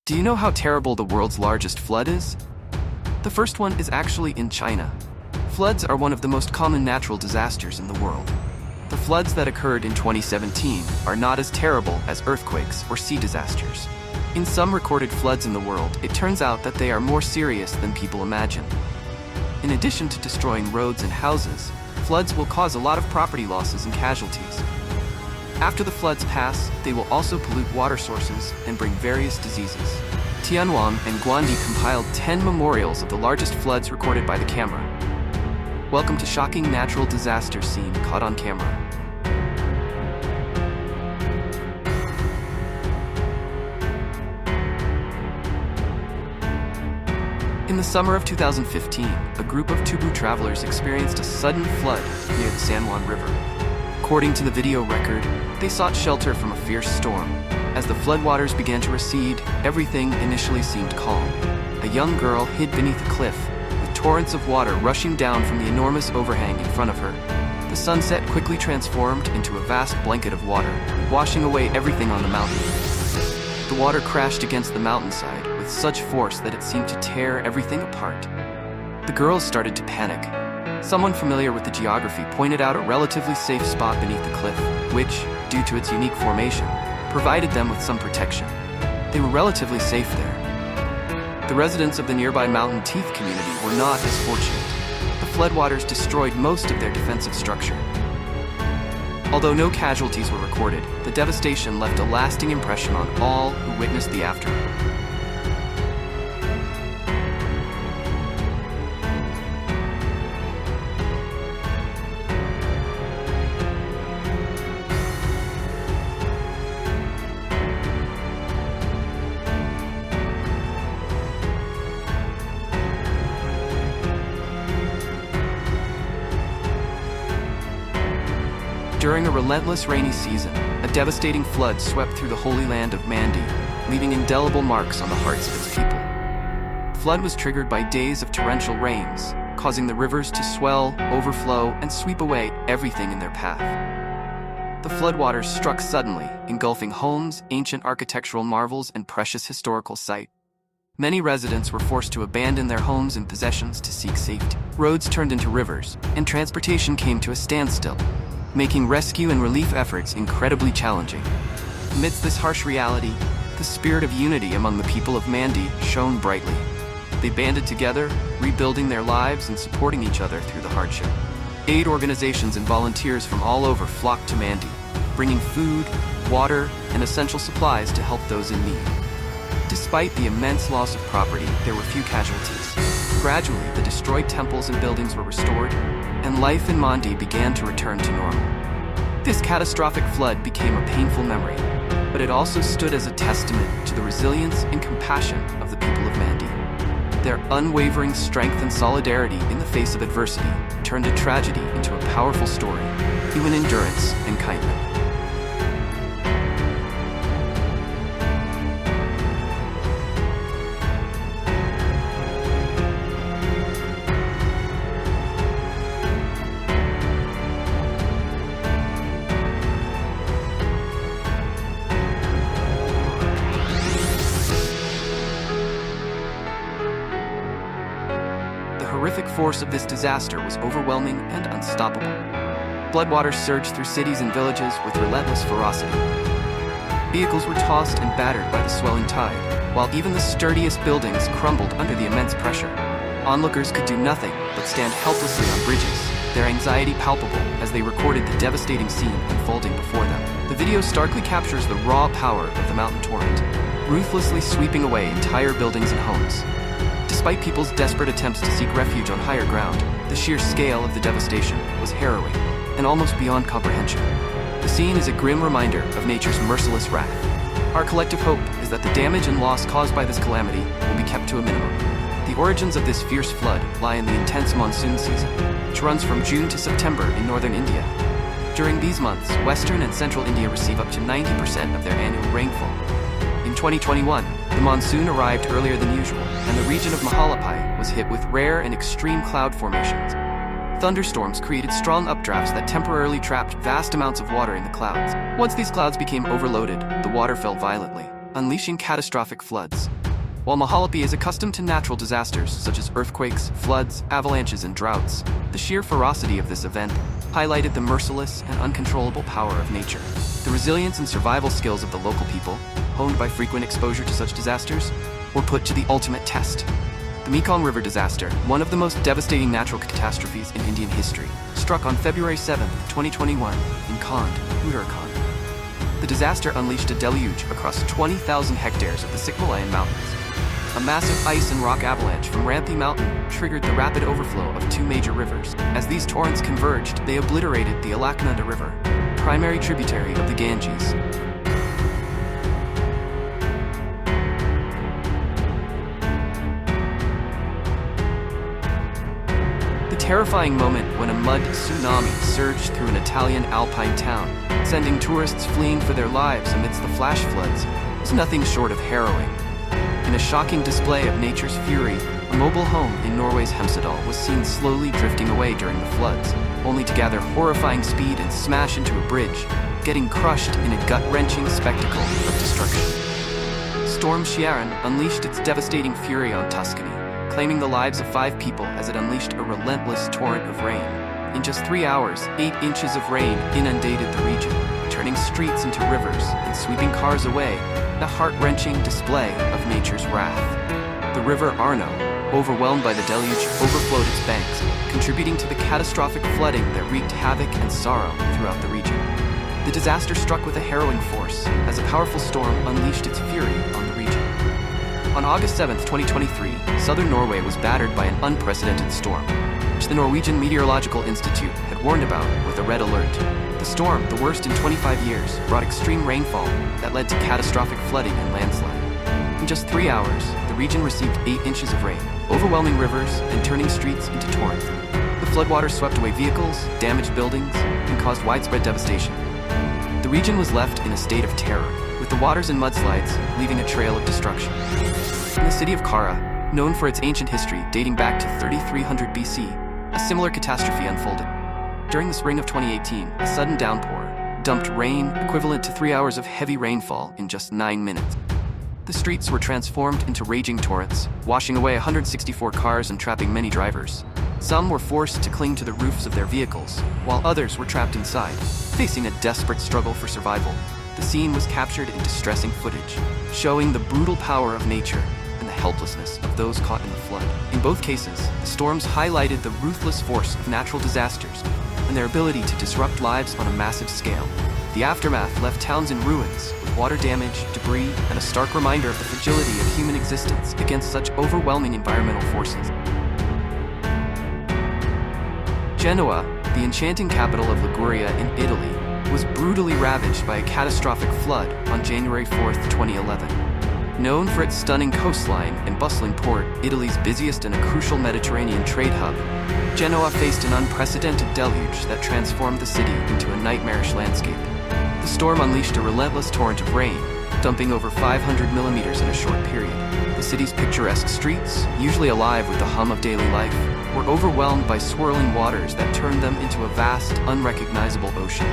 Do you know how terrible the world's largest flood is? The first one is actually in China. Floods are one of the most common natural disasters in the world. The floods that occurred in 2017 are not as terrible as earthquakes or sea disasters. In some recorded floods in the world, it turns out that they are more serious than people imagine. In addition to destroying roads and houses, floods will cause a lot of property losses and casualties. After the floods pass, they will also pollute water sources and bring various diseases. Tianwang and Guandi compiled 10 memorials of the largest floods recorded by the camera. Welcome to shocking natural disaster scene caught on camera. In the summer of 2015, a group of Tubu travelers experienced a sudden flood near the San Juan River. According to the video record, they sought shelter from a fierce storm. As the floodwaters began to recede, everything initially seemed calm. A young girl hid beneath a cliff, with torrents of water rushing down from the enormous overhang in front of her. The sunset quickly transformed into a vast blanket of water, washing away everything on the mountain. The water crashed against the mountainside with such force that it seemed to tear everything apart. The girls started to panic. Someone familiar with the geography pointed out a relatively safe spot beneath the cliff, which, due to its unique formation, provided them with some protection. They were relatively safe there. The residents of the nearby Mountain Teeth community were not as fortunate. The floodwaters destroyed most of their defensive structure. Although no casualties were recorded, the devastation left a lasting impression on all who witnessed the aftermath. During a relentless rainy season, a devastating flood swept through the holy land of Mandi, leaving indelible marks on the hearts of its people. The flood was triggered by days of torrential rains, causing the rivers to swell, overflow, and sweep away everything in their path. The floodwaters struck suddenly, engulfing homes, ancient architectural marvels, and precious historical sites. Many residents were forced to abandon their homes and possessions to seek safety. Roads turned into rivers, and transportation came to a standstill, making rescue and relief efforts incredibly challenging. Amidst this harsh reality, the spirit of unity among the people of Mandi shone brightly. They banded together, rebuilding their lives and supporting each other through the hardship. Aid organizations and volunteers from all over flocked to Mandi, bringing food, water, and essential supplies to help those in need. Despite the immense loss of property, there were few casualties. Gradually, the destroyed temples and buildings were restored, and life in Mandi began to return to normal. This catastrophic flood became a painful memory, but it also stood as a testament to the resilience and compassion of the people of Mandi. Their unwavering strength and solidarity in the face of adversity turned a tragedy into a powerful story, human endurance and kindness. The horrific force of this disaster was overwhelming and unstoppable. Floodwaters surged through cities and villages with relentless ferocity. Vehicles were tossed and battered by the swelling tide, while even the sturdiest buildings crumbled under the immense pressure. Onlookers could do nothing but stand helplessly on bridges, their anxiety palpable as they recorded the devastating scene unfolding before them. The video starkly captures the raw power of the mountain torrent, ruthlessly sweeping away entire buildings and homes. Despite people's desperate attempts to seek refuge on higher ground, the sheer scale of the devastation was harrowing and almost beyond comprehension. The scene is a grim reminder of nature's merciless wrath. Our collective hope is that the damage and loss caused by this calamity will be kept to a minimum. The origins of this fierce flood lie in the intense monsoon season, which runs from June to September in northern India. During these months, western and central India receive up to 90% of their annual rainfall. In 2021, the monsoon arrived earlier than usual, and the region of Mahalapai was hit with rare and extreme cloud formations. Thunderstorms created strong updrafts that temporarily trapped vast amounts of water in the clouds. Once these clouds became overloaded, the water fell violently, unleashing catastrophic floods. While Mahalapi is accustomed to natural disasters such as earthquakes, floods, avalanches, and droughts, the sheer ferocity of this event highlighted the merciless and uncontrollable power of nature. The resilience and survival skills of the local people, honed by frequent exposure to such disasters, were put to the ultimate test. The Mekong River disaster, one of the most devastating natural catastrophes in Indian history, struck on February 7, 2021, in Khand, Uttarakhand. The disaster unleashed a deluge across 20,000 hectares of the Sikimalayan Mountains. A massive ice and rock avalanche from Rampi Mountain triggered the rapid overflow of two major rivers. As these torrents converged, they obliterated the Alaknanda River, primary tributary of the Ganges. The terrifying moment when a mud tsunami surged through an Italian alpine town, sending tourists fleeing for their lives amidst the flash floods, was nothing short of harrowing. In a shocking display of nature's fury, a mobile home in Norway's Hemsedal was seen slowly drifting away during the floods, only to gather horrifying speed and smash into a bridge, getting crushed in a gut-wrenching spectacle of destruction. Storm Ciarán unleashed its devastating fury on Tuscany, claiming the lives of 5 people as it unleashed a relentless torrent of rain. In just 3 hours, 8 inches of rain inundated the region, turning streets into rivers and sweeping cars away, a heart-wrenching display of nature's wrath. The river Arno, overwhelmed by the deluge, overflowed its banks, contributing to the catastrophic flooding that wreaked havoc and sorrow throughout the region. The disaster struck with a harrowing force as a powerful storm unleashed its fury on the region. On August 7, 2023, southern Norway was battered by an unprecedented storm, which the Norwegian Meteorological Institute had warned about with a red alert. The storm, the worst in 25 years, brought extreme rainfall that led to catastrophic flooding and landslide. In just 3 hours, the region received 8 inches of rain, overwhelming rivers and turning streets into torrents. The floodwaters swept away vehicles, damaged buildings, and caused widespread devastation. The region was left in a state of terror, with the waters and mudslides leaving a trail of destruction. In the city of Kara, known for its ancient history dating back to 3300 BC, a similar catastrophe unfolded. During the spring of 2018, a sudden downpour dumped rain equivalent to 3 hours of heavy rainfall in just 9 minutes. The streets were transformed into raging torrents, washing away 164 cars and trapping many drivers. Some were forced to cling to the roofs of their vehicles, while others were trapped inside, facing a desperate struggle for survival. The scene was captured in distressing footage, showing the brutal power of nature and the helplessness of those caught in the flood. In both cases, the storms highlighted the ruthless force of natural disasters and their ability to disrupt lives on a massive scale. The aftermath left towns in ruins, with water damage, debris, and a stark reminder of the fragility of human existence against such overwhelming environmental forces. Genoa, the enchanting capital of Liguria in Italy, was brutally ravaged by a catastrophic flood on January 4, 2011. Known for its stunning coastline and bustling port, Italy's busiest and a crucial Mediterranean trade hub, Genoa faced an unprecedented deluge that transformed the city into a nightmarish landscape. The storm unleashed a relentless torrent of rain, dumping over 500 millimeters in a short period. The city's picturesque streets, usually alive with the hum of daily life, were overwhelmed by swirling waters that turned them into a vast, unrecognizable ocean.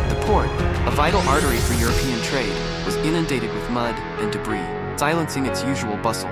The port, a vital artery for European trade, was inundated with mud and debris, silencing its usual bustle.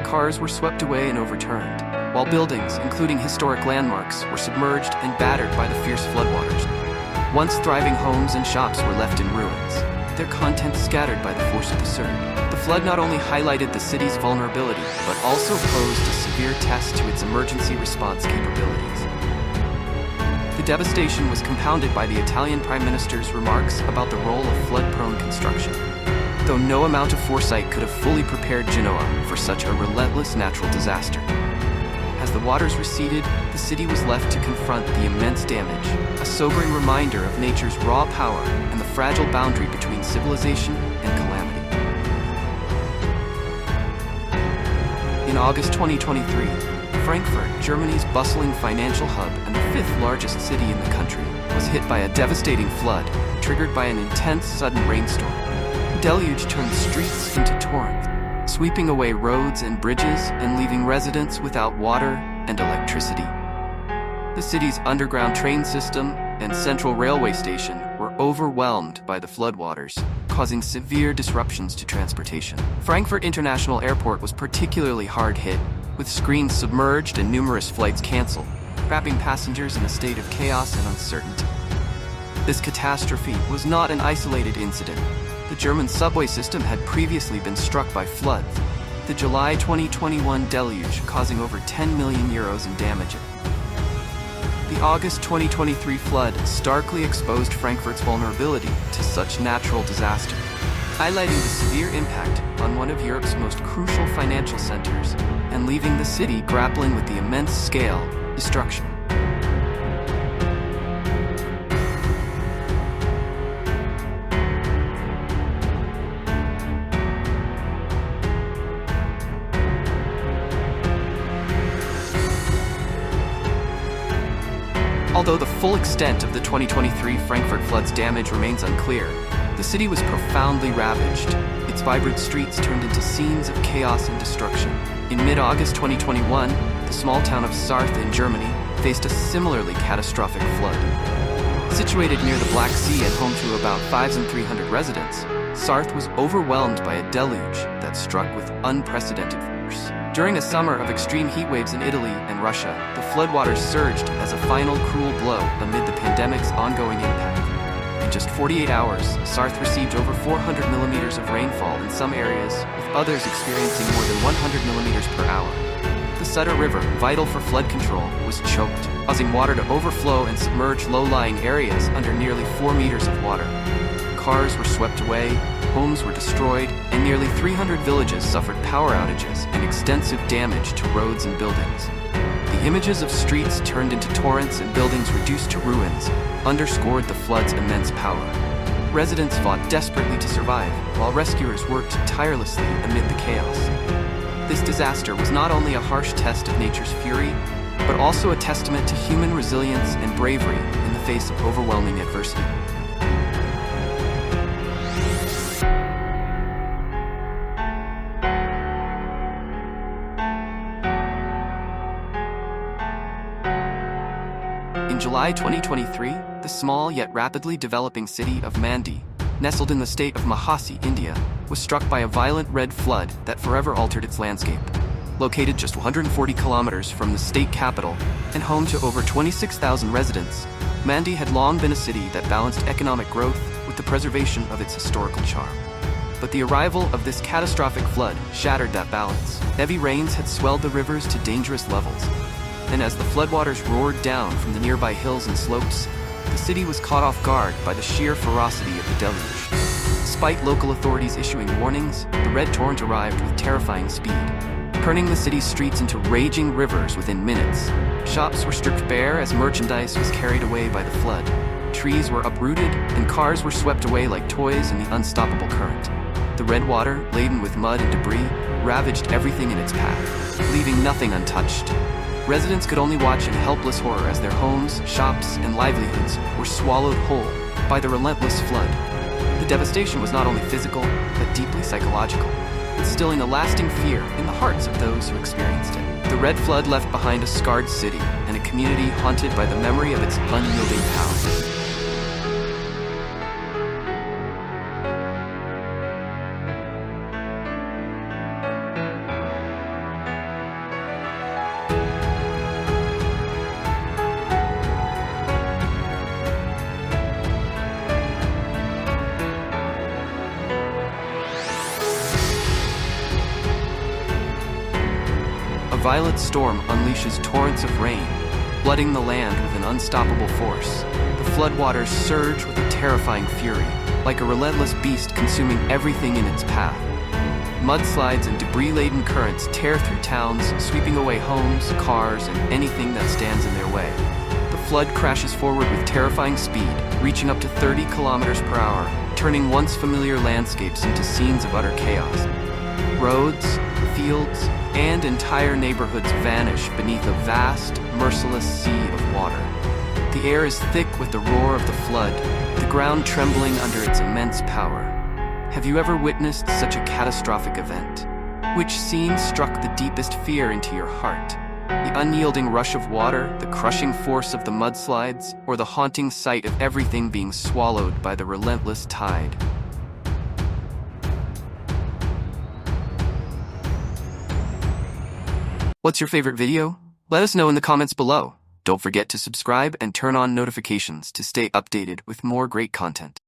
Cars were swept away and overturned, while buildings, including historic landmarks, were submerged and battered by the fierce floodwaters. Once thriving homes and shops were left in ruins, their contents scattered by the force of the surge. The flood not only highlighted the city's vulnerability, but also posed a severe test to its emergency response capabilities. The devastation was compounded by the Italian Prime Minister's remarks about the role of flood-prone construction. Though no amount of foresight could have fully prepared Genoa for such a relentless natural disaster. As the waters receded, the city was left to confront the immense damage, a sobering reminder of nature's raw power and the fragile boundary between civilization and calamity. In August 2023, Frankfurt, Germany's bustling financial hub and the 5th largest city in the country, was hit by a devastating flood triggered by an intense sudden rainstorm. The deluge turned streets into torrents, sweeping away roads and bridges and leaving residents without water and electricity. The city's underground train system and central railway station were overwhelmed by the floodwaters, causing severe disruptions to transportation. Frankfurt International Airport was particularly hard hit, with screens submerged and numerous flights canceled, trapping passengers in a state of chaos and uncertainty. This catastrophe was not an isolated incident. The German subway system had previously been struck by floods, the July 2021 deluge causing over €10 million in damage. The August 2023 flood starkly exposed Frankfurt's vulnerability to such natural disaster, highlighting the severe impact on one of Europe's most crucial financial centers and leaving the city grappling with the immense scale of destruction. Although the full extent of the 2023 Frankfurt flood's damage remains unclear, the city was profoundly ravaged. Its vibrant streets turned into scenes of chaos and destruction. In mid-August 2021, the small town of Sarth in Germany faced a similarly catastrophic flood. Situated near the Black Sea and home to about 5,300 residents, Sarth was overwhelmed by a deluge that struck with unprecedented force. During a summer of extreme heat waves in Italy and Russia, the floodwaters surged as a final cruel blow amid the pandemic's ongoing impact. In just 48 hours, Sarth received over 400 millimeters of rainfall in some areas, with others experiencing more than 100 millimeters per hour. The Sutter River, vital for flood control, was choked, causing water to overflow and submerge low-lying areas under nearly 4 meters of water. Cars were swept away, homes were destroyed, and nearly 300 villages suffered power outages and extensive damage to roads and buildings. The images of streets turned into torrents and buildings reduced to ruins underscored the flood's immense power. Residents fought desperately to survive, while rescuers worked tirelessly amid the chaos. This disaster was not only a harsh test of nature's fury, but also a testament to human resilience and bravery in the face of overwhelming adversity. In July 2023, the small yet rapidly developing city of Mandi, nestled in the state of Mahasi, India, was struck by a violent red flood that forever altered its landscape. Located just 140 kilometers from the state capital and home to over 26,000 residents, Mandi had long been a city that balanced economic growth with the preservation of its historical charm. But the arrival of this catastrophic flood shattered that balance. Heavy rains had swelled the rivers to dangerous levels, and as the floodwaters roared down from the nearby hills and slopes, the city was caught off guard by the sheer ferocity of the deluge. Despite local authorities issuing warnings, the red torrent arrived with terrifying speed, turning the city's streets into raging rivers within minutes. Shops were stripped bare as merchandise was carried away by the flood. Trees were uprooted, and cars were swept away like toys in the unstoppable current. The red water, laden with mud and debris, ravaged everything in its path, leaving nothing untouched. Residents could only watch in helpless horror as their homes, shops, and livelihoods were swallowed whole by the relentless flood. The devastation was not only physical, but deeply psychological, instilling a lasting fear in the hearts of those who experienced it. The red flood left behind a scarred city and a community haunted by the memory of its unyielding power. A violent storm unleashes torrents of rain, flooding the land with an unstoppable force. The floodwaters surge with a terrifying fury, like a relentless beast consuming everything in its path. Mudslides and debris-laden currents tear through towns, sweeping away homes, cars, and anything that stands in their way. The flood crashes forward with terrifying speed, reaching up to 30 kilometers per hour, turning once familiar landscapes into scenes of utter chaos. Roads, fields, and entire neighborhoods vanish beneath a vast, merciless sea of water. The air is thick with the roar of the flood, the ground trembling under its immense power. Have you ever witnessed such a catastrophic event? Which scene struck the deepest fear into your heart? The unyielding rush of water, the crushing force of the mudslides, or the haunting sight of everything being swallowed by the relentless tide? What's your favorite video? Let us know in the comments below. Don't forget to subscribe and turn on notifications to stay updated with more great content.